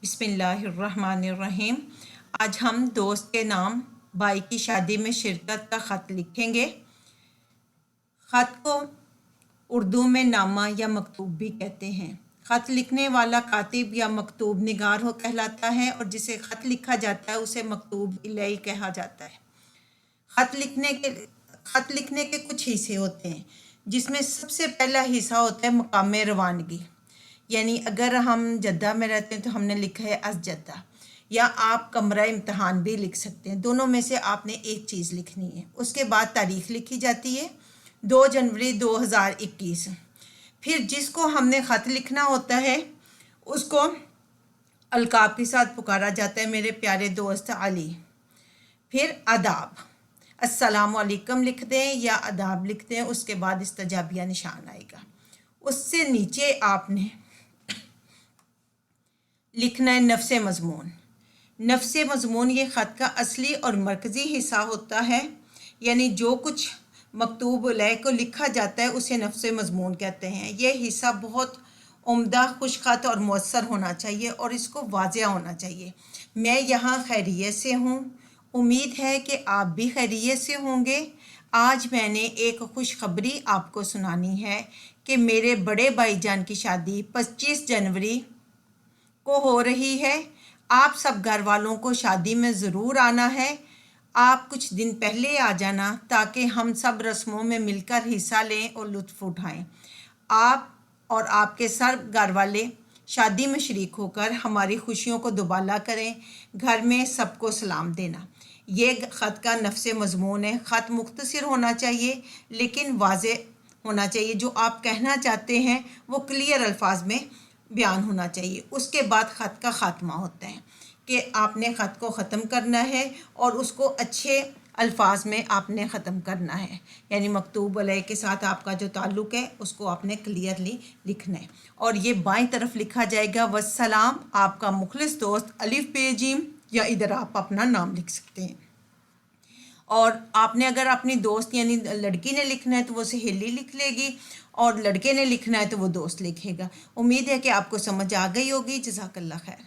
بسم اللہ الرحمن الرحیم۔ آج ہم دوست کے نام بھائی کی شادی میں شرکت کا خط لکھیں گے۔ خط کو اردو میں نامہ یا مکتوب بھی کہتے ہیں۔ خط لکھنے والا کاتب یا مکتوب نگار کہلاتا ہے، اور جسے خط لکھا جاتا ہے اسے مکتوب الیہ کہا جاتا ہے۔ خط لکھنے کے کچھ حصے ہوتے ہیں، جس میں سب سے پہلا حصہ ہوتا ہے مقام روانگی، یعنی اگر ہم جدہ میں رہتے ہیں تو ہم نے لکھا ہے از جدہ، یا آپ کمرہ امتحان بھی لکھ سکتے ہیں۔ دونوں میں سے آپ نے ایک چیز لکھنی ہے۔ اس کے بعد تاریخ لکھی جاتی ہے 2 جنوری 2021۔ پھر جس کو ہم نے خط لکھنا ہوتا ہے اس کو القاب کے ساتھ پکارا جاتا ہے، میرے پیارے دوست علی۔ پھر آداب، السلام علیکم لکھ دیں یا آداب لکھ دیں، اس کے بعد استجابیہ نشان آئے گا۔ اس سے نیچے آپ نے لکھنا ہے نفس مضمون۔ نفس مضمون یہ خط کا اصلی اور مرکزی حصہ ہوتا ہے، یعنی جو کچھ مکتوب الیہ کو لکھا جاتا ہے اسے نفس مضمون کہتے ہیں۔ یہ حصہ بہت عمدہ، خوش خط اور مؤثر ہونا چاہیے، اور اس کو واضح ہونا چاہیے۔ میں یہاں خیریت سے ہوں، امید ہے کہ آپ بھی خیریت سے ہوں گے۔ آج میں نے ایک خوشخبری آپ کو سنانی ہے کہ میرے بڑے بھائی جان کی شادی 25 جنوری کو ہو رہی ہے۔ آپ سب گھر والوں کو شادی میں ضرور آنا ہے۔ آپ کچھ دن پہلے آ جانا تاکہ ہم سب رسموں میں مل کر حصہ لیں اور لطف اٹھائیں۔ آپ اور آپ کے سب گھر والے شادی میں شریک ہو کر ہماری خوشیوں کو دوبالا کریں۔ گھر میں سب کو سلام دینا۔ یہ خط کا نفس مضمون ہے۔ خط مختصر ہونا چاہیے لیکن واضح ہونا چاہیے۔ جو آپ کہنا چاہتے ہیں وہ کلیئر الفاظ میں بیان ہونا چاہیے۔ اس کے بعد خط کا خاتمہ ہوتا ہے کہ آپ نے خط کو ختم کرنا ہے، اور اس کو اچھے الفاظ میں آپ نے ختم کرنا ہے، یعنی مکتوب علیہ کے ساتھ آپ کا جو تعلق ہے اس کو آپ نے کلیئرلی لکھنا ہے۔ اور یہ بائیں طرف لکھا جائے گا والسلام، آپ کا مخلص دوست الف بے جیم، یا ادھر آپ اپنا نام لکھ سکتے ہیں۔ اور آپ نے اگر اپنی دوست یعنی لڑکی نے لکھنا ہے تو وہ سہیلی لکھ لے گی، اور لڑکے نے لکھنا ہے تو وہ دوست لکھے گا۔ امید ہے کہ آپ کو سمجھ آ گئی ہوگی۔ جزاک اللہ خیر۔